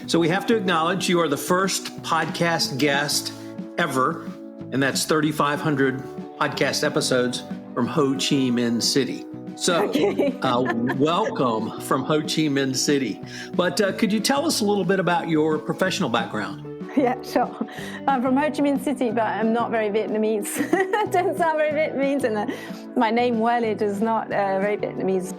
So we have to acknowledge you are the first podcast guest ever, and that's 3,500 podcast episodes from Ho Chi Minh City. So welcome from Ho Chi Minh City. But could you tell us a little bit about your professional background? Yeah, sure. I'm from Ho Chi Minh City, but I'm not very Vietnamese. It doesn't sound very Vietnamese, and my name Worledge is not very Vietnamese.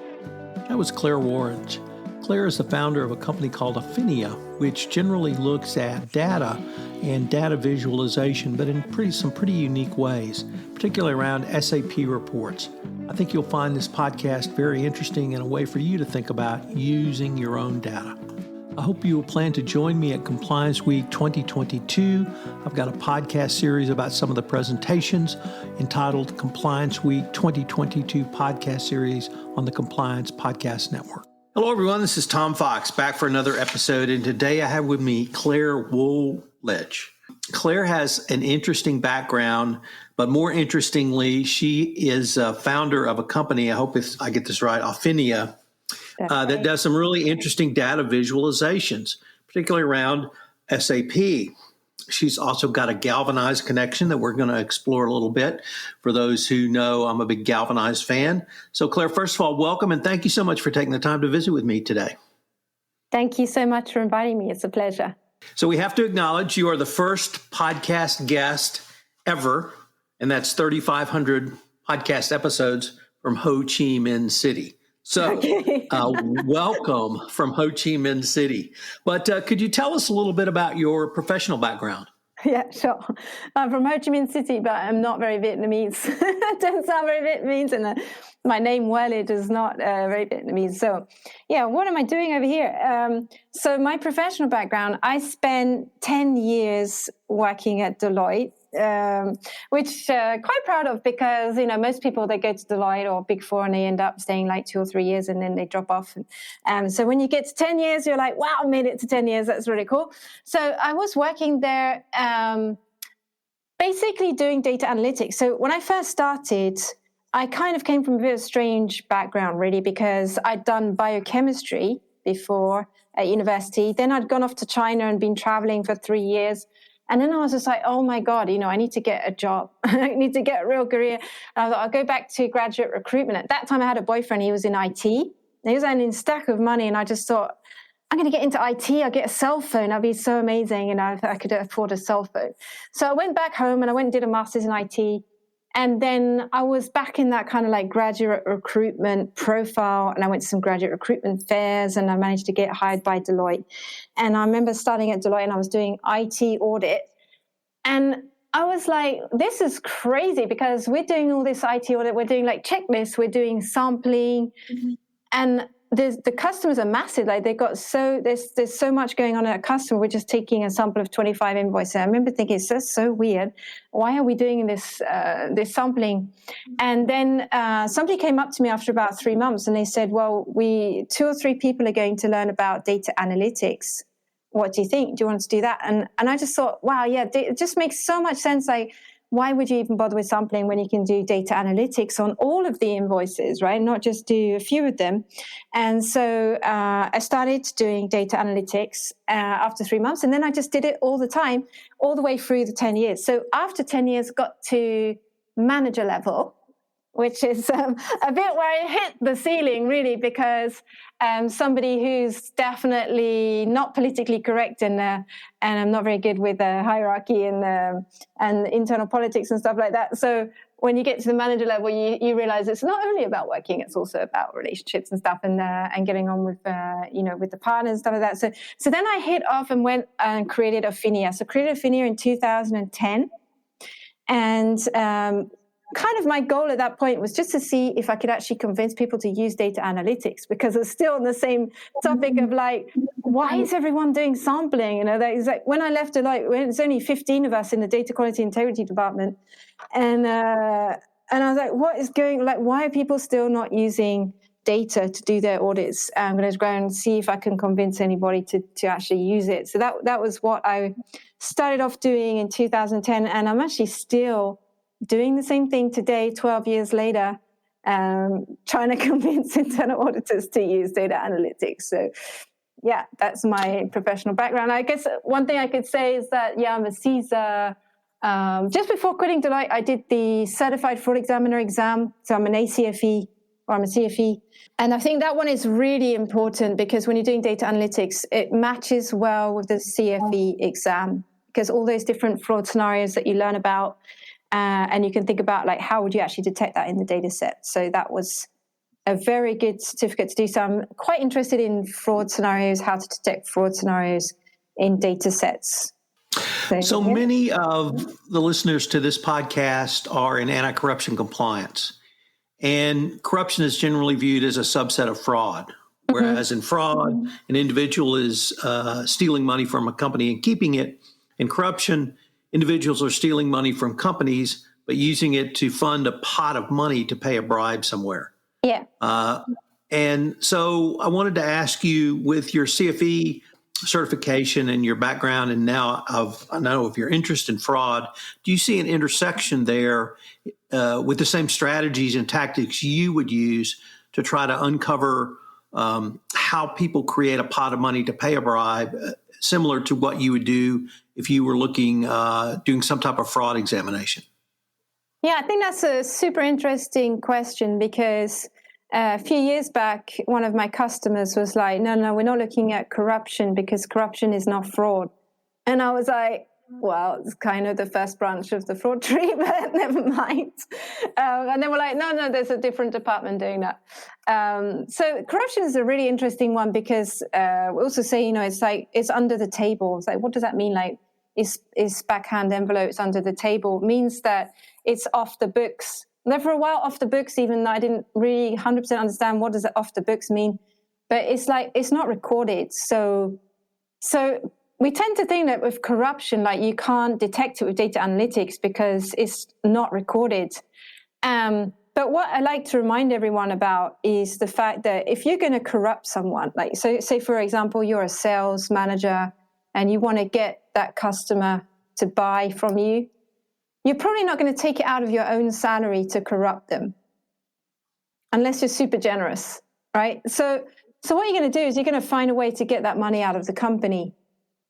That was Claire Worledge. Claire is the founder of a company called Affinia, which generally looks at data and data visualization, but in some pretty unique ways, particularly around SAP reports. I think you'll find this podcast very interesting and a way for you to think about using your own data. I hope you will plan to join me at Compliance Week 2022. I've got a podcast series about some of the presentations entitled Compliance Week 2022 Podcast Series on the Compliance Podcast Network. Hello, everyone. This is Tom Fox back for another episode. And today I have with me Claire Worledge. Claire has an interesting background, but more interestingly, she is a founder of a company, I hope I get this right, Affinia, that does some really interesting data visualizations, particularly around SAP. She's also got a galvanized connection that we're going to explore a little bit. For those who know, I'm a big galvanized fan. So Claire, first of all, welcome and thank you so much for taking the time to visit with me today. Thank you so much for inviting me. It's a pleasure. So we have to acknowledge you are the first podcast guest ever, and that's 3,500 podcast episodes from Ho Chi Minh City. So welcome from Ho Chi Minh City. But could you tell us a little bit about your professional background? Yeah, sure. I'm from Ho Chi Minh City, but I'm not very Vietnamese. It doesn't sound very Vietnamese, and my name Worledge is not very Vietnamese. So, yeah, what am I doing over here? So my professional background, I spent 10 years working at Deloitte, which quite proud of because, most people, they go to Deloitte or Big Four and they end up staying like 2 or 3 years and then they drop off. And so when you get to 10 years, you're like, wow, I made it to 10 years. That's really cool. So I was working there basically doing data analytics. So when I first started, I kind of came from a bit of a strange background, really, because I'd done biochemistry before at university. Then I'd gone off to China and been traveling for 3 years. And then I was just like, oh my God, I need to get a job. I need to get a real career. And I thought I'll go back to graduate recruitment. At that time, I had a boyfriend. He was in IT. He was earning a stack of money. And I just thought, I'm going to get into IT. I'll get a cell phone. That'd be so amazing. And I could afford a cell phone. So I went back home and I went and did a master's in IT. And then I was back in that kind of like graduate recruitment profile, and I went to some graduate recruitment fairs, and I managed to get hired by Deloitte. And I remember starting at Deloitte, and I was doing IT audit. And I was like, this is crazy because we're doing all this IT audit. We're doing like checklists. We're doing sampling. Mm-hmm. And the customers are massive. Like there's so much going on at a customer. We're just taking a sample of 25 invoices. I remember thinking, it's just so weird. Why are we doing this sampling? And then somebody came up to me after about 3 months and they said, well, 2 or 3 people are going to learn about data analytics. What do you think? Do you want to do that? And I just thought, wow, yeah, it just makes so much sense. Like, why would you even bother with sampling when you can do data analytics on all of the invoices, right? Not just do a few of them. And so I started doing data analytics after 3 months, and then I just did it all the time, all the way through the 10 years. So after 10 years, got to manager level, which is a bit where I hit the ceiling, really, because somebody who's definitely not politically correct and I'm not very good with hierarchy and internal politics and stuff like that. So when you get to the manager level, you realize it's not only about working, it's also about relationships and stuff and getting on with with the partners and stuff like that. So then I hit off and went and created Affinia. So created Affinia in 2010, and kind of my goal at that point was just to see if I could actually convince people to use data analytics, because it's still on the same topic of like, why is everyone doing sampling? That is like when I left Deloitte, there's only 15 of us in the data quality integrity department, and I was like, what is going? Like, why are people still not using data to do their audits? I'm going to go and see if I can convince anybody to actually use it. So that was what I started off doing in 2010, and I'm actually still doing the same thing today, 12 years later, trying to convince internal auditors to use data analytics. So yeah, that's my professional background. I guess one thing I could say is that, I'm a CISA. Just before quitting Deloitte, I did the Certified Fraud Examiner exam. So I'm an ACFE, or I'm a CFE. And I think that one is really important because when you're doing data analytics, it matches well with the CFE exam, because all those different fraud scenarios that you learn about, and you can think about like, how would you actually detect that in the data set? So that was a very good certificate to do. So I'm quite interested in fraud scenarios, how to detect fraud scenarios in data sets. So many of the listeners to this podcast are in anti-corruption compliance. And corruption is generally viewed as a subset of fraud. Whereas in fraud, an individual is stealing money from a company and keeping it. In corruption, individuals are stealing money from companies, but using it to fund a pot of money to pay a bribe somewhere. Yeah. And so I wanted to ask you, with your CFE certification and your background, and now I know of your interest in fraud, do you see an intersection there with the same strategies and tactics you would use to try to uncover how people create a pot of money to pay a bribe, similar to what you would do if you were doing some type of fraud examination? Yeah, I think that's a super interesting question, because a few years back, one of my customers was like, no, we're not looking at corruption because corruption is not fraud. And I was like, well, it's kind of the first branch of the fraud tree, but never mind. And then we're like, no, there's a different department doing that. So corruption is a really interesting one, because we also say, it's like, it's under the table. It's like, what does that mean? Like, is backhand envelopes under the table? It means that it's off the books. Now, for a while, off the books, even though I didn't really 100% understand what does off the books mean, but it's like, it's not recorded. So we tend to think that with corruption, like, you can't detect it with data analytics because it's not recorded. But what I like to remind everyone about is the fact that if you're going to corrupt someone, like, so say, for example, you're a sales manager and you want to get that customer to buy from you, you're probably not going to take it out of your own salary to corrupt them, unless you're super generous, right? So what you're going to do is you're going to find a way to get that money out of the company.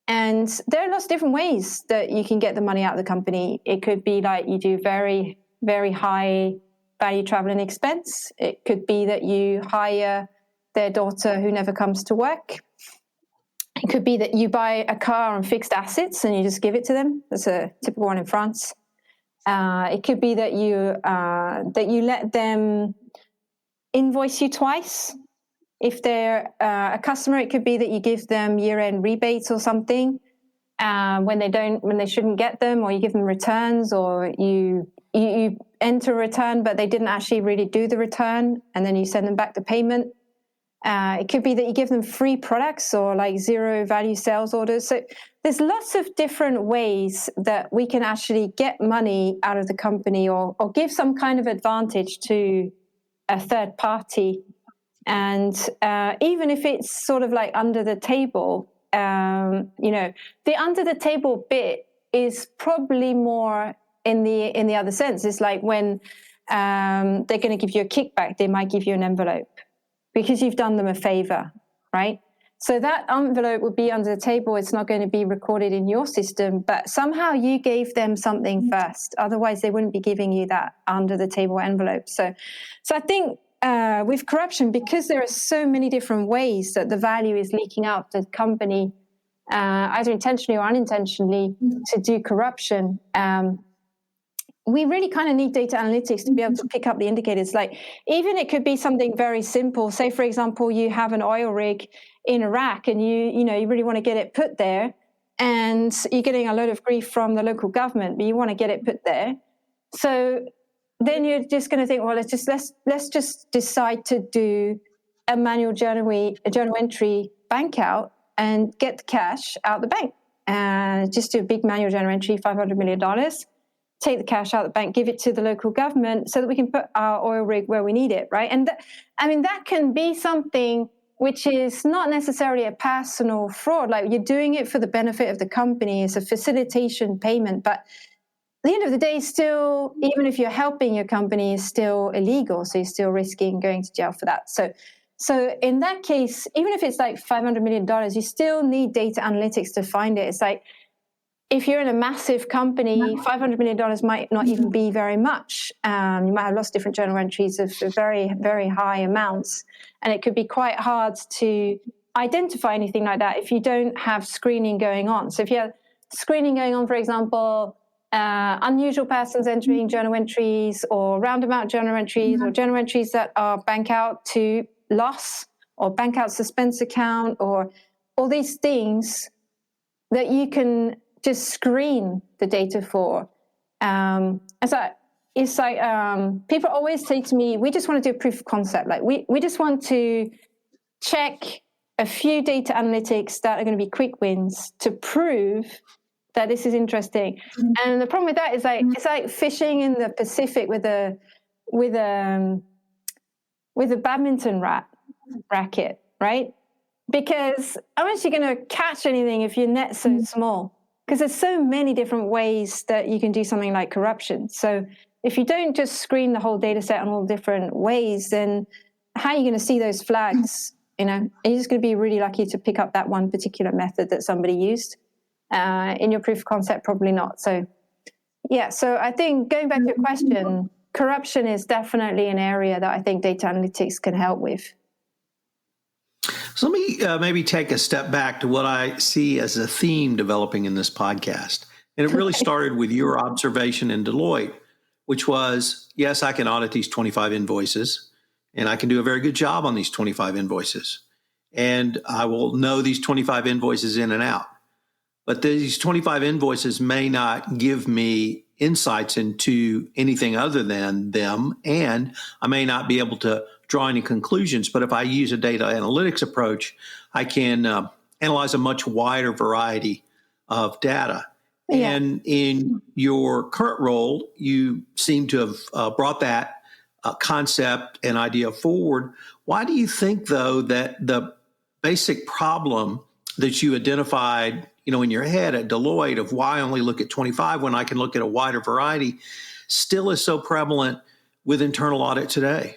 And there are lots of different ways that you can get the money out of the company. It could be like you do very, very high value travel and expense. It could be that you hire their daughter who never comes to work. It could be that you buy a car on fixed assets and you just give it to them. That's a typical one in France. It could be that you let them invoice you twice. If they're a customer, it could be that you give them year-end rebates or something when they shouldn't get them, or you give them returns, or you enter a return but they didn't actually really do the return, and then you send them back the payment. It could be that you give them free products or like zero value sales orders. So there's lots of different ways that we can actually get money out of the company, or give some kind of advantage to a third party. And even if it's sort of like under the table, the under the table bit is probably more in the other sense. It's like when they're going to give you a kickback, they might give you an envelope because you've done them a favor, right? So that envelope would be under the table. It's not going to be recorded in your system, but somehow you gave them something first. Otherwise, they wouldn't be giving you that under the table envelope. So I think with corruption, because there are so many different ways that the value is leaking out the company, either intentionally or unintentionally, to do corruption, we really kind of need data analytics to be able to pick up the indicators. Like, even it could be something very simple. Say, for example, you have an oil rig in Iraq and you really want to get it put there, and you're getting a load of grief from the local government, but you want to get it put there. So then you're just going to think, well, let's just decide to do a manual journal entry bank out and get the cash out the bank. Just do a big manual journal entry, $500 million. Take the cash out of the bank, give it to the local government so that we can put our oil rig where we need it, right? And that can be something which is not necessarily a personal fraud. Like, you're doing it for the benefit of the company. It's a facilitation payment. But at the end of the day, still, even if you're helping your company, is still illegal. So you're still risking going to jail for that. So So in that case, even if it's like $500 million, you still need data analytics to find it. It's like, if you're in a massive company, $500 million might not even be very much. You might have lots of different journal entries of very, very high amounts. And it could be quite hard to identify anything like that if you don't have screening going on. So if you have screening going on, for example, unusual persons entering journal entries or roundabout journal entries or journal entries that are bank out to loss or bank out suspense account or all these things that you can just screen the data for. It's like people always say to me, we just want to do a proof of concept. Like we just want to check a few data analytics that are going to be quick wins to prove that this is interesting. And the problem with that is like it's like fishing in the Pacific with a badminton racket, right? Because how much are you going to catch anything if your net's so small? Because there's so many different ways that you can do something like corruption. So if you don't just screen the whole data set in all different ways, then how are you going to see those flags? You know, are you just going to be really lucky to pick up that one particular method that somebody used? In your proof of concept, probably not. So, yeah, so I think going back to your question, corruption is definitely an area that I think data analytics can help with. So let me maybe take a step back to what I see as a theme developing in this podcast. And it really started with your observation in Deloitte, which was, yes, I can audit these 25 invoices, and I can do a very good job on these 25 invoices. And I will know these 25 invoices in and out. But these 25 invoices may not give me insights into anything other than them, and I may not be able to draw any conclusions. But if I use a data analytics approach, I can analyze a much wider variety of data. Yeah. And in your current role, you seem to have brought that concept and idea forward. Why do you think, though, that the basic problem that you identified, in your head at Deloitte of why only look at 25 when I can look at a wider variety still is so prevalent with internal audit today?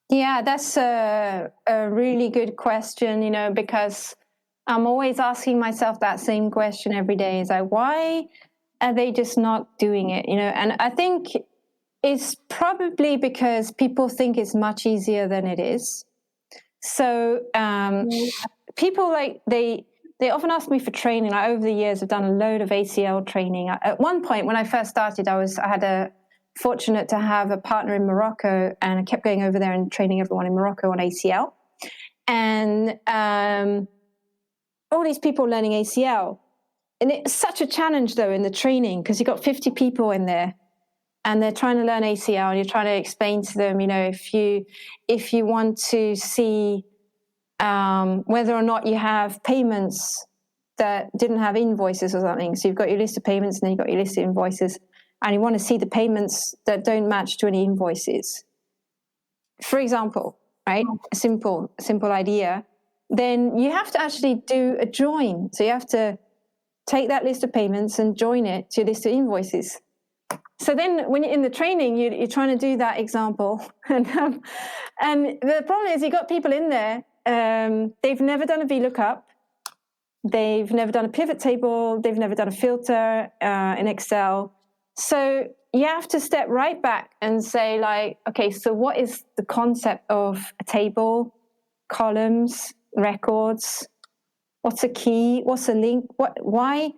Yeah, that's a really good question, because I'm always asking myself that same question every day. Is like, why are they just not doing it? And I think it's probably because people think it's much easier than it is. So people they often ask me for training. Over the years, I've done a load of ACL training. At one point, when I first started, I had fortunate to have a partner in Morocco, and I kept going over there and training everyone in Morocco on ACL. And all these people learning ACL. And it's such a challenge, though, in the training, because you've got 50 people in there, and they're trying to learn ACL, and you're trying to explain to them, if you want to see whether or not you have payments that didn't have invoices or something. So you've got your list of payments, and then you've got your list of invoices, and you want to see the payments that don't match to any invoices. For example, right? A simple idea. Then you have to actually do a join. So you have to take that list of payments and join it to a list of invoices. So then when you're in the training, you're trying to do that example. And the problem is you've got people in there, they've never done a VLOOKUP, they've never done a pivot table, they've never done a filter in Excel. So you have to step right back and say, like, okay, so what is the concept of a table, columns, records? What's a key? What's a link? Why?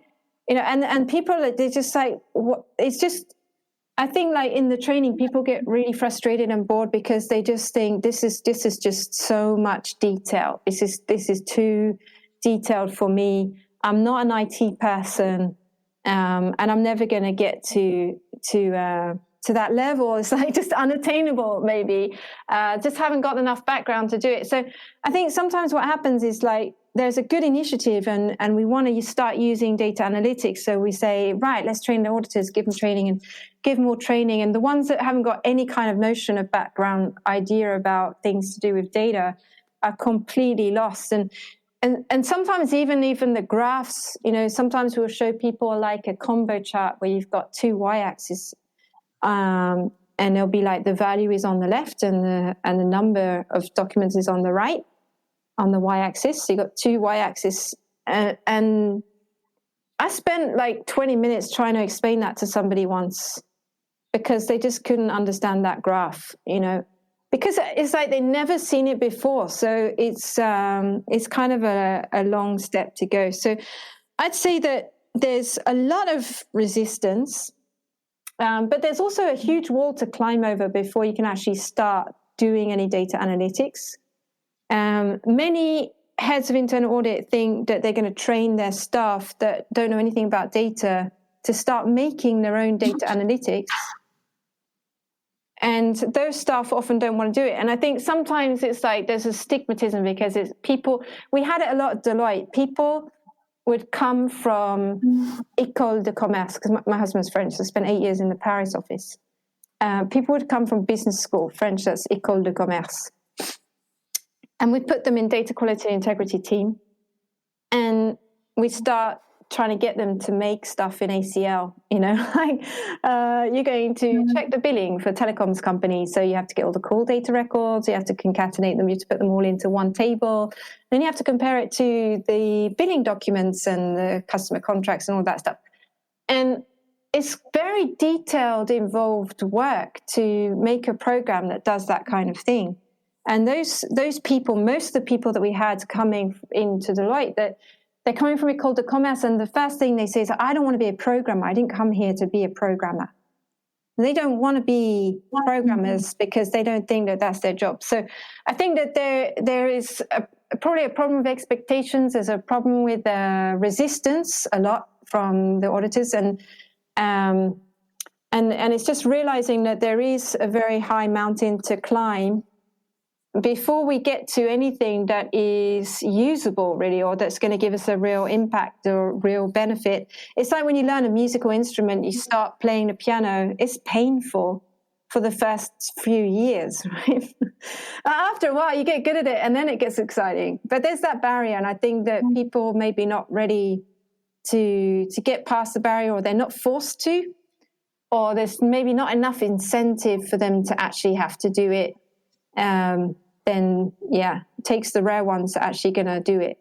And people, they're just like, what? It's just, I think, like, in the training, people get really frustrated and bored because they just think this is just so much detail. This is too detailed for me. I'm not an IT person, and I'm never going to get to that level. It's like just unattainable, maybe. Just haven't got enough background to do it. So I think sometimes what happens is, like, there's a good initiative and we want to start using data analytics. So we say, right, let's train the auditors, give them training and give more training. And the ones that haven't got any kind of notion of background idea about things to do with data are completely lost. And sometimes even the graphs, sometimes we'll show people like a combo chart where you've got two y-axis and there'll be like the value is on the left and the number of documents is on the right, on the y-axis. So you got two y-axis, and I spent like 20 minutes trying to explain that to somebody once because they just couldn't understand that graph, because it's like they'd never seen it before. So it's kind of a long step to go. So I'd say that there's a lot of resistance, but there's also a huge wall to climb over before you can actually start doing any data analytics. Many heads of internal audit think that they're going to train their staff that don't know anything about data to start making their own data analytics. And those staff often don't want to do it. And I think sometimes it's like there's a stigmatism because it's people, we had it a lot at Deloitte. People would come from École de Commerce, because my husband's French, so I spent 8 years in the Paris office. People would come from business school, French, that's École de Commerce. And we'd put them in data quality and integrity team. And we'd start trying to get them to make stuff in ACL, you're going to check the billing for telecoms companies. So you have to get all the call data records, you have to concatenate them, you have to put them all into one table. Then you have to compare it to the billing documents and the customer contracts and all that stuff. And it's very detailed, involved work to make a program that does that kind of thing. And those people, most of the people that we had coming into Deloitte, that they're coming from École de Commerce, and the first thing they say is, I don't want to be a programmer. I didn't come here to be a programmer. They don't want to be programmers because they don't think that that's their job. So I think that there is probably a problem with expectations. There's a problem with resistance a lot from the auditors, and it's just realizing that there is a very high mountain to climb before we get to anything that is usable, really, or that's going to give us a real impact or real benefit. It's like when you learn a musical instrument, you start playing the piano, it's painful for the first few years, right? After a while, you get good at it, and then it gets exciting. But there's that barrier, and I think that people may be not ready to get past the barrier, or they're not forced to, or there's maybe not enough incentive for them to actually have to do it. Then it takes the rare ones that are actually going to do it.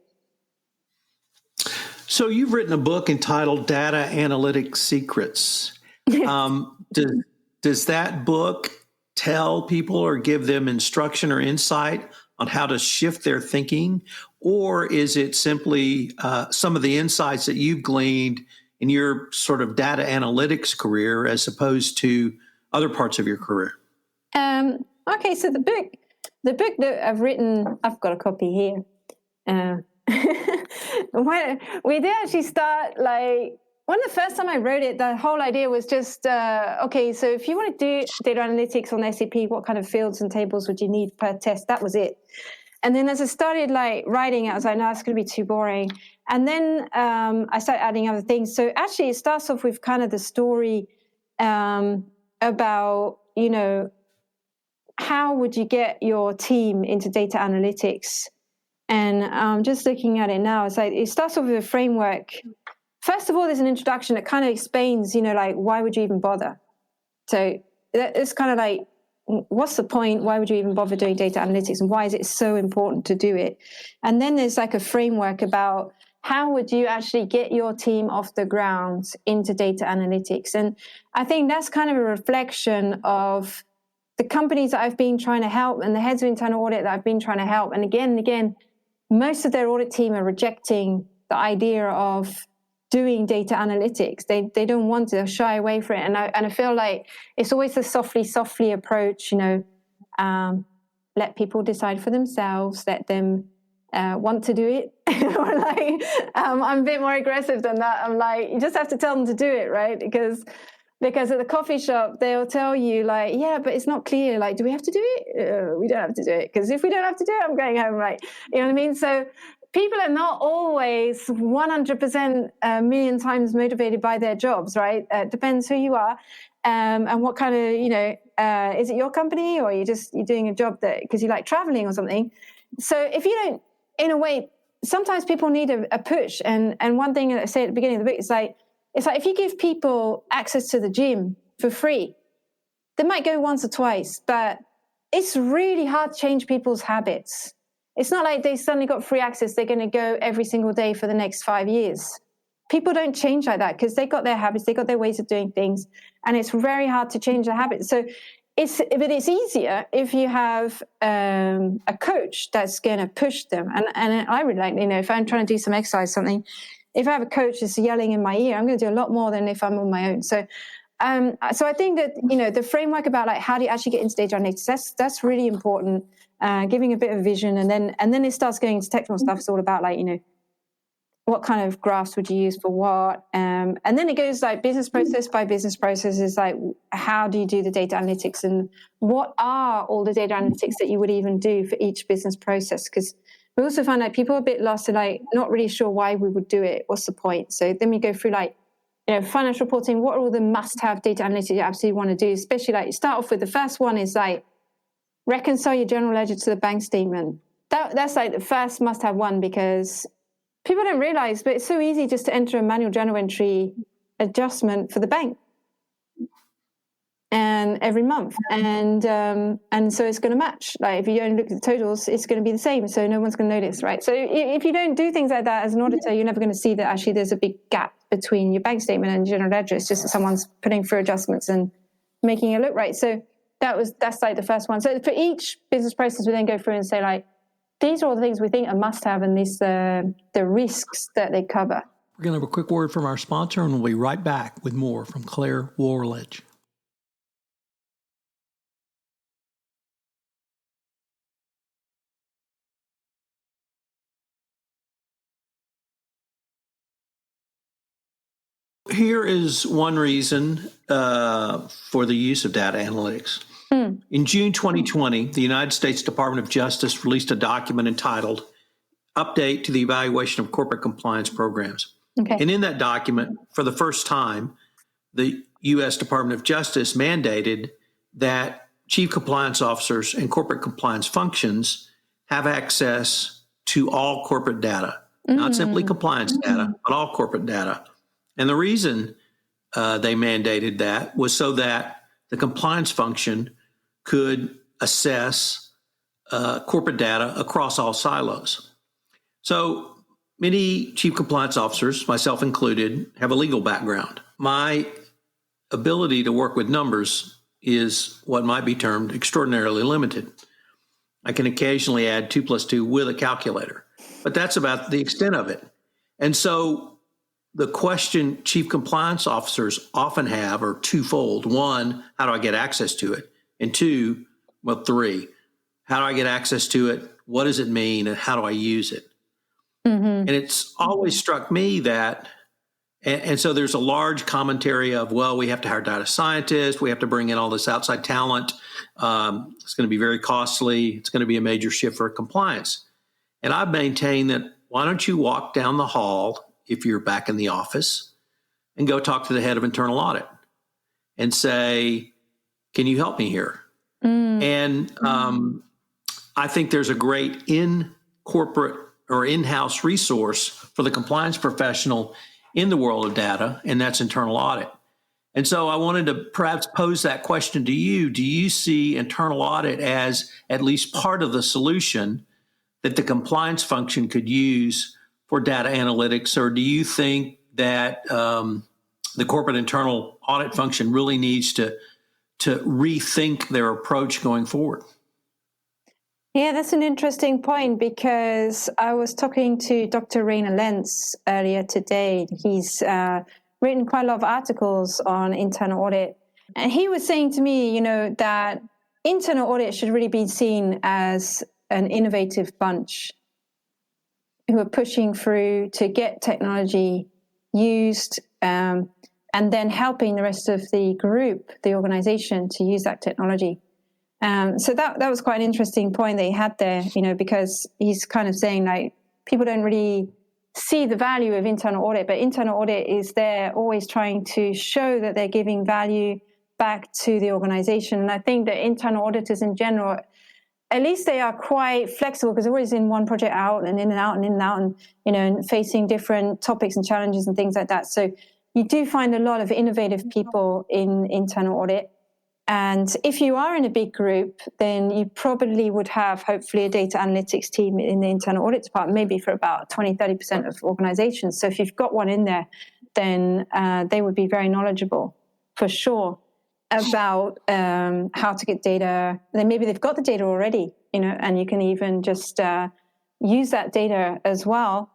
So you've written a book entitled Data Analytic Secrets. Does that book tell people or give them instruction or insight on how to shift their thinking? Or is it simply some of the insights that you've gleaned in your sort of data analytics career as opposed to other parts of your career? Okay, so the book that I've written, I've got a copy here. We did actually start, when the first time I wrote it, the whole idea was just, so if you want to do data analytics on SAP, what kind of fields and tables would you need per test? That was it. And then as I started writing it, I was like, no, it's going to be too boring. And then I started adding other things. So actually it starts off with kind of the story about, how would you get your team into data analytics? And I'm just looking at it now. It's like it starts off with a framework. First of all, there's an introduction that kind of explains, why would you even bother? So it's kind of like, what's the point? Why would you even bother doing data analytics? And why is it so important to do it? And then there's a framework about how would you actually get your team off the ground into data analytics? And I think that's kind of a reflection of the companies that I've been trying to help and the heads of internal audit that I've been trying to help. And again, most of their audit team are rejecting the idea of doing data analytics. They don't want to, shy away from it. And I feel like it's always the softly approach, let people decide for themselves, let them want to do it. I'm a bit more aggressive than that. I'm like, you just have to tell them to do it, right? Because at the coffee shop, they'll tell you but it's not clear. Do we have to do it? We don't have to do it. Because if we don't have to do it, I'm going home, right? You know what I mean? So people are not always 100% a million times motivated by their jobs, right? It depends who you are and what kind of, is it your company or you're doing a job because you like traveling or something? So if you don't, in a way, sometimes people need a push. And one thing that I say at the beginning of the book is it's like if you give people access to the gym for free, They might go once or twice, but it's really hard to change people's habits. It's not like they suddenly got free access. They're going to go every single day for the next 5 years. People don't change like that because they got their habits, they got their ways of doing things, and it's very hard to change their habits. So it's easier if you have a coach that's going to push them. And I would like, if I'm trying to do some exercise, something, if I have a coach that's yelling in my ear, I'm going to do a lot more than if I'm on my own. So I think that, the framework about like how do you actually get into data analytics, that's really important. Giving a bit of vision, and then it starts going into technical stuff. It's all about like, what kind of graphs would you use for what? And then it goes like business process by business process. Is like, how do you do the data analytics, and what are all the data analytics that you would even do for each business process? Because we also find like people are a bit lost and like not really sure why we would do it. What's the point? So then we go through like, financial reporting. What are all the must-have data analytics you absolutely want to do? Especially like, start off with the first one is like, reconcile your general ledger to the bank statement. That's like the first must-have one, because people don't realize, but it's so easy just to enter a manual journal entry adjustment for the bank, and every month, and so it's going to match. Like if you only look at the totals, it's going to be the same, so no one's going to notice, right? So if you don't do things like that as an auditor, you're never going to see that actually there's a big gap between your bank statement and general ledger. It's just that someone's putting through adjustments and making it look right. So that's like the first one. So for each business process, we then go through and say like, these are all the things we think are must-have, and these the risks that they cover. We're going to have a quick word from our sponsor, and we'll be right back with more from Claire Worledge. Here is one reason for the use of data analytics. In June 2020, the United States Department of Justice released a document entitled Update to the Evaluation of Corporate Compliance Programs. Okay. And in that document, for the first time, the U.S. Department of Justice mandated that chief compliance officers and corporate compliance functions have access to all corporate data, not simply compliance data, but all corporate data. And the reason they mandated that was so that the compliance function could assess corporate data across all silos. So many chief compliance officers, myself included, have a legal background. My ability to work with numbers is what might be termed extraordinarily limited. I can occasionally add 2 + 2 with a calculator, but that's about the extent of it. And so the question chief compliance officers often have are twofold. One, how do I get access to it? And two, well, three, how do I get access to it? What does it mean? And how do I use it? And it's always struck me that, and so there's a large commentary of, well, we have to hire data scientists. We have to bring in all this outside talent. It's going to be very costly. It's going to be a major shift for compliance. And I've maintained that why don't you walk down the hall if you're back in the office and go talk to the head of internal audit and say, can you help me here? And I think there's a great in-corporate or in-house resource for the compliance professional in the world of data, and that's internal audit. And so I wanted to perhaps pose that question to you. Do you see internal audit as at least part of the solution that the compliance function could use for data analytics, or do you think that the corporate internal audit function really needs to rethink their approach going forward? Yeah, that's an interesting point, because I was talking to Dr. Rainer Lenz earlier today. He's written quite a lot of articles on internal audit. And he was saying to me, that internal audit should really be seen as an innovative bunch who are pushing through to get technology used, and then helping the rest of the group, the organization, to use that technology. So that was quite an interesting point that he had there, because he's kind of saying like people don't really see the value of internal audit, but internal audit is there always trying to show that they're giving value back to the organization. And I think that internal auditors in general, at least they are quite flexible, because they're always in one project out and in and out and in and out, and and facing different topics and challenges and things like that. So you do find a lot of innovative people in internal audit. And if you are in a big group, then you probably would have, hopefully, a data analytics team in the internal audit department, maybe for about 20-30% of organizations. So if you've got one in there, then they would be very knowledgeable, for sure, about how to get data. Then maybe they've got the data already, and you can even just use that data as well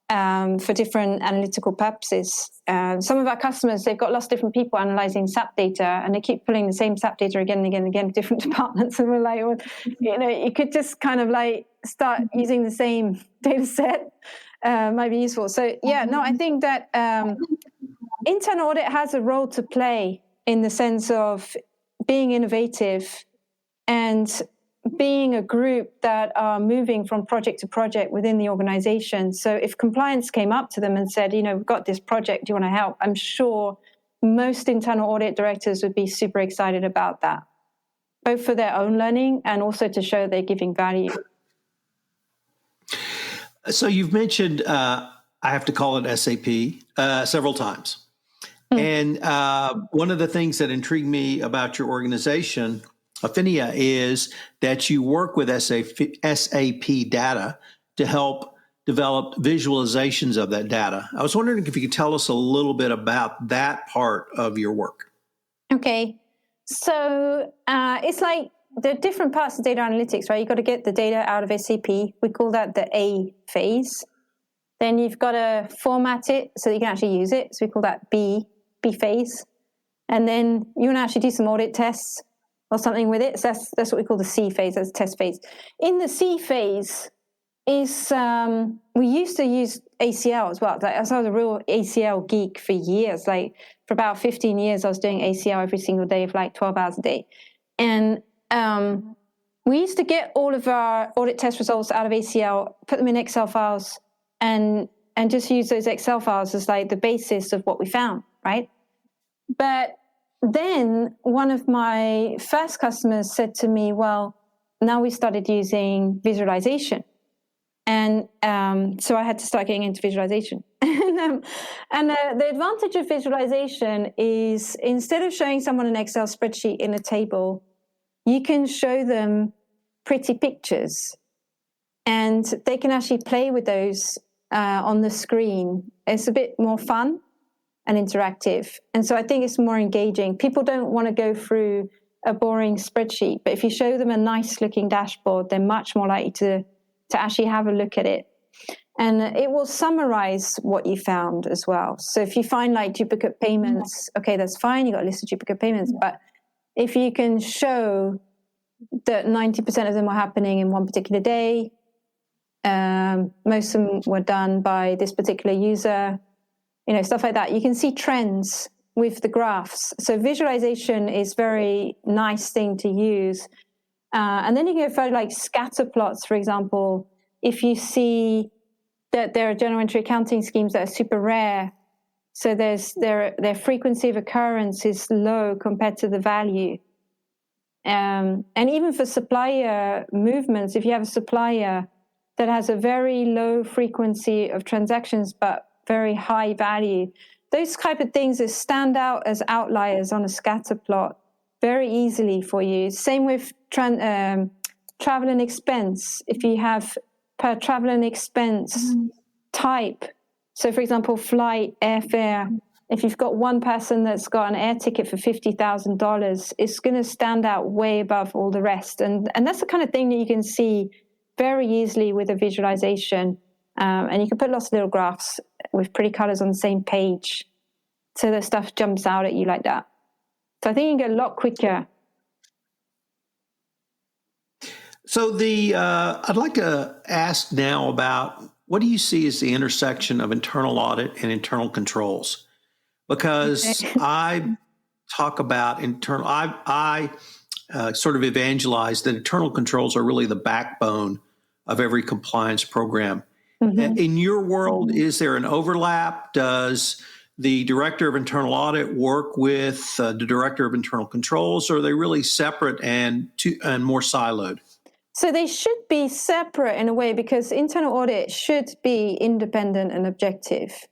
for different analytical purposes. Some of our customers, they've got lots of different people analyzing SAP data, and they keep pulling the same SAP data again and again and again, different departments. And we're like, well, you could just kind of like start using the same data set. Might be useful. So I think that internal audit has a role to play in the sense of being innovative and being a group that are moving from project to project within the organization. So if compliance came up to them and said, we've got this project, do you want to help? I'm sure most internal audit directors would be super excited about that, both for their own learning and also to show they're giving value. So you've mentioned, I have to call it SAP, several times. And one of the things that intrigued me about your organization, Affinia, is that you work with SAP data to help develop visualizations of that data. I was wondering if you could tell us a little bit about that part of your work. Okay. So it's like there are different parts of data analytics, right? You've got to get the data out of SAP. We call that the A phase. Then you've got to format it so that you can actually use it. So we call that B phase. And then you want to actually do some audit tests or something with it. So that's what we call the C phase, that's the test phase. In the C phase is, we used to use ACL as well. I was a real ACL geek for years. Like for about 15 years, I was doing ACL every single day for like 12 hours a day. And we used to get all of our audit test results out of ACL, put them in Excel files, and just use those Excel files as like the basis of what we found, right? But then one of my first customers said to me, well, now we started using visualization. And so I had to start getting into visualization. and the advantage of visualization is instead of showing someone an Excel spreadsheet in a table, you can show them pretty pictures. And they can actually play with those on the screen. It's a bit more fun and interactive. And so I think it's more engaging. People don't want to go through a boring spreadsheet, but if you show them a nice looking dashboard, they're much more likely to actually have a look at it. And it will summarize what you found as well. So if you find like duplicate payments, okay, that's fine. You got a list of duplicate payments. But if you can show that 90% of them are happening in one particular day, most of them were done by this particular user, stuff like that. You can see trends with the graphs. So visualization is very nice thing to use. And then you can go for like scatter plots, for example. If you see that there are general entry accounting schemes that are super rare, so their frequency of occurrence is low compared to the value. And even for supplier movements, if you have a supplier that has a very low frequency of transactions but very high value, those type of things that stand out as outliers on a scatter plot very easily for you. Same with travel and expense. If you have per travel and expense type, so for example, flight, airfare, if you've got one person that's got an air ticket for $50,000, it's going to stand out way above all the rest. And that's the kind of thing that you can see very easily with a visualization. And you can put lots of little graphs with pretty colors on the same page so the stuff jumps out at you like that. So I think you can get a lot quicker. So I'd like to ask now about what do you see as the intersection of internal audit and internal controls? Because I talk about internal, I sort of evangelize that internal controls are really the backbone of every compliance program. Mm-hmm. In your world, is there an overlap? Does the director of internal audit work with the director of internal controls, or are they really separate and more siloed? So they should be separate in a way, because internal audit should be independent and objective.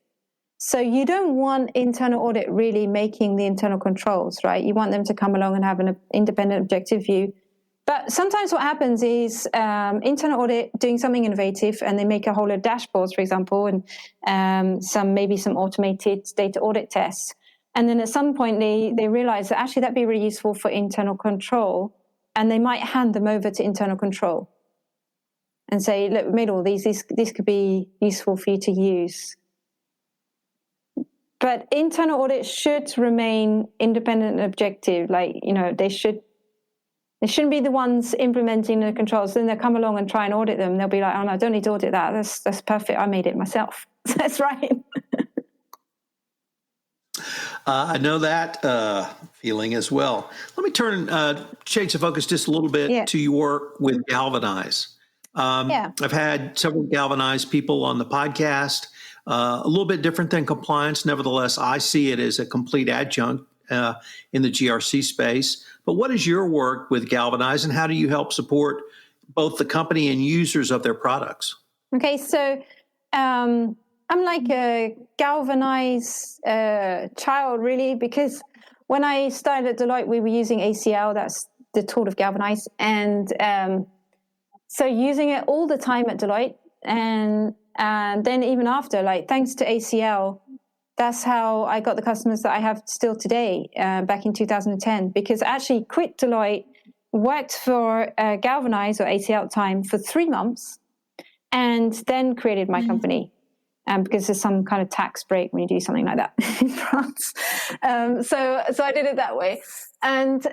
So you don't want internal audit really making the internal controls, right? You want them to come along and have an independent, objective view. But sometimes what happens is internal audit doing something innovative, and they make a whole lot of dashboards, for example, and maybe some automated data audit tests. And then at some point they realize that actually that'd be really useful for internal control, and they might hand them over to internal control and say, look, we made all these could be useful for you to use. But internal audit should remain independent and objective. Like, they shouldn't be the ones implementing the controls. Then they'll come along and try and audit them. They'll be like, oh no, I don't need to audit that. That's perfect. I made it myself. That's right. I know that feeling as well. Let me change the focus just a little bit to your work with Galvanize. I've had several Galvanize people on the podcast. A little bit different than compliance. Nevertheless, I see it as a complete adjunct in the GRC space. But what is your work with Galvanize, and how do you help support both the company and users of their products? Okay, so I'm like a Galvanize child, really, because when I started at Deloitte, we were using ACL. That's the tool of Galvanize. And so using it all the time at Deloitte, and then even after, thanks to ACL, that's how I got the customers that I have still today, back in 2010, because I actually quit Deloitte, worked for Galvanize or ACL at the time for 3 months, and then created my company, because there's some kind of tax break when you do something like that in France. So I did it that way. And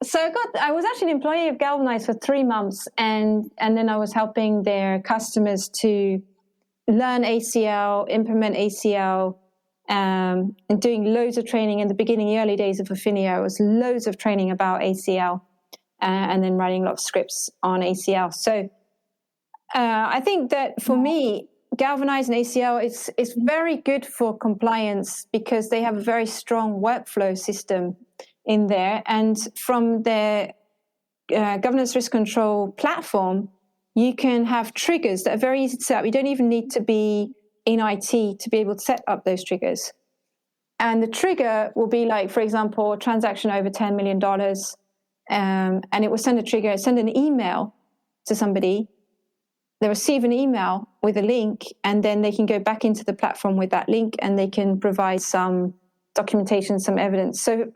so I was actually an employee of Galvanize for 3 months, and then I was helping their customers to learn ACL, implement ACL, and doing loads of training in the beginning, the early days of Affinia. It was loads of training about ACL, and then writing a lot of scripts on ACL. So I think that for me, Galvanize and ACL is very good for compliance because they have a very strong workflow system in there. And from their governance risk control platform, you can have triggers that are very easy to set up. You don't even need to be in IT to be able to set up those triggers. And the trigger will be like, for example, a transaction over $10 million, and it will send an email to somebody. They receive an email with a link, and then they can go back into the platform with that link, and they can provide some documentation, some evidence. So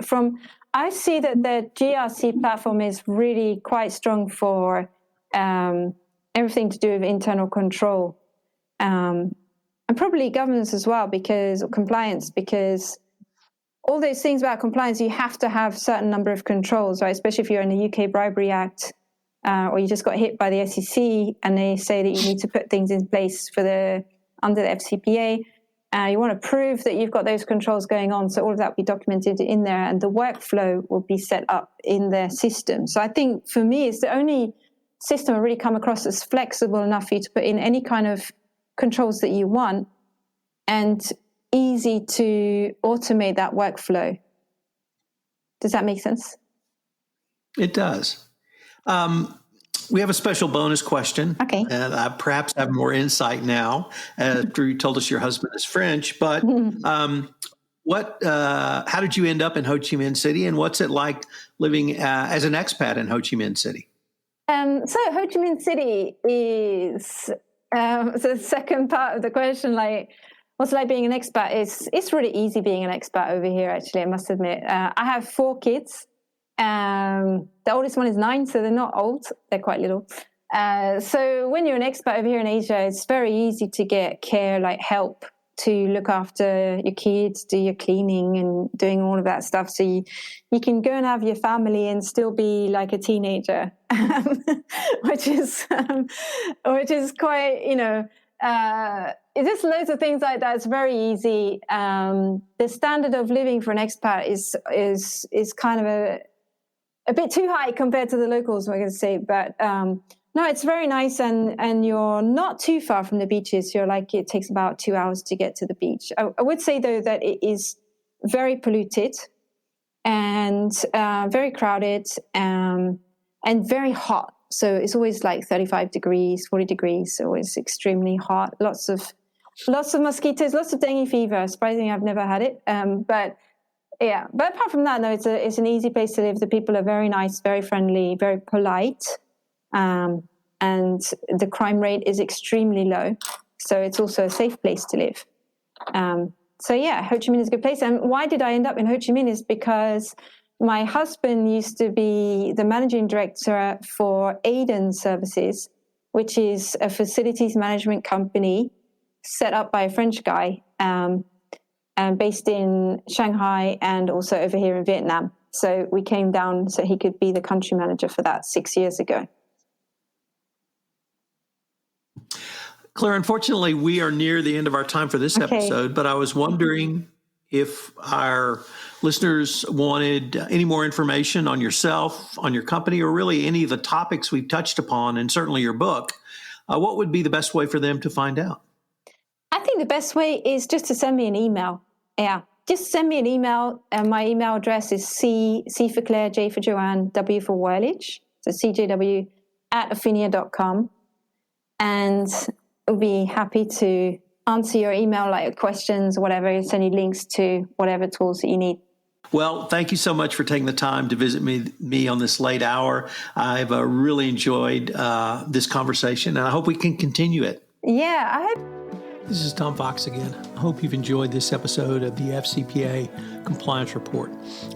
I see that the GRC platform is really quite strong for everything to do with internal control, and probably governance as well, or compliance, because all those things about compliance, you have to have a certain number of controls, right? Especially if you're in the UK Bribery Act, or you just got hit by the SEC and they say that you need to put things in place under the FCPA. You want to prove that you've got those controls going on, so all of that will be documented in there, and the workflow will be set up in their system. So I think for me, it's the only system I really come across that's flexible enough for you to put in any kind of controls that you want, and easy to automate that workflow. Does that make sense? It does. We have a special bonus question. Okay. And I perhaps have more insight now after you told us your husband is French. But how did you end up in Ho Chi Minh City, and what's it like living as an expat in Ho Chi Minh City? So Ho Chi Minh City is the second part of the question. What's it like being an expat? It's really easy being an expat over here, actually, I must admit. I have 4 kids. The oldest one is 9, so they're not old. They're quite little. So when you're an expat over here in Asia, it's very easy to get care, help to look after your kids, do your cleaning and doing all of that stuff. So you can go and have your family and still be like a teenager, which is quite, it's just loads of things like that. It's very easy. The standard of living for an expat is kind of a bit too high compared to the locals, we're going to say. But no, it's very nice, and you're not too far from the beaches. It takes about 2 hours to get to the beach. I would say, though, that it is very polluted and very crowded and very hot. So it's always 35 degrees, 40 degrees, so it's extremely hot. Lots of Lots of mosquitoes, lots of dengue fever. Surprisingly, I've never had it. But apart from that, no, it's an easy place to live. The people are very nice, very friendly, very polite. And the crime rate is extremely low. So it's also a safe place to live. Ho Chi Minh is a good place. And why did I end up in Ho Chi Minh is because my husband used to be the managing director for Aiden Services, which is a facilities management company set up by a French guy and based in Shanghai and also over here in Vietnam. So we came down so he could be the country manager for that 6 years ago. Claire, unfortunately, we are near the end of our time for this episode, but I was wondering if our listeners wanted any more information on yourself, on your company, or really any of the topics we've touched upon, and certainly your book, what would be the best way for them to find out? I think the best way is just to send me an email. Yeah, just send me an email. And my email address is C for Claire, J for Joanne, W for Worledge. So cjw@affinia.com. And I'll be happy to answer your email, like questions or whatever, send you links to whatever tools that you need. Well, thank you so much for taking the time to visit me on this late hour. I've really enjoyed this conversation, and I hope we can continue it. Yeah, This is Tom Fox again. I hope you've enjoyed this episode of the FCPA Compliance Report.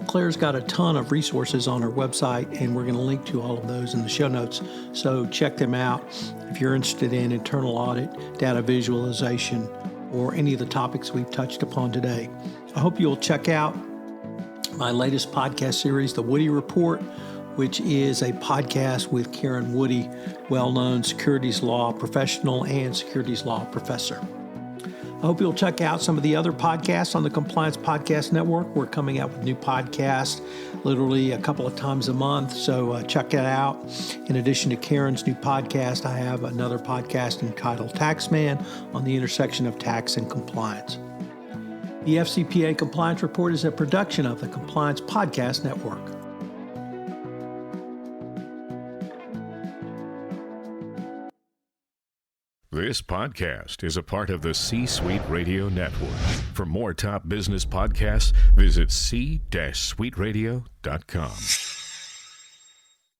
Claire's got a ton of resources on her website, and we're going to link to all of those in the show notes. So check them out if you're interested in internal audit, data visualization, or any of the topics we've touched upon today. I hope you'll check out my latest podcast series, The Woody Report, which is a podcast with Karen Woody, well-known securities law professional and securities law professor. I hope you'll check out some of the other podcasts on the Compliance Podcast Network. We're coming out with new podcasts literally a couple of times a month, so check it out. In addition to Karen's new podcast, I have another podcast entitled Taxman on the intersection of tax and compliance. The FCPA Compliance Report is a production of the Compliance Podcast Network. This podcast is a part of the C-Suite Radio Network. For more top business podcasts, visit c-suiteradio.com.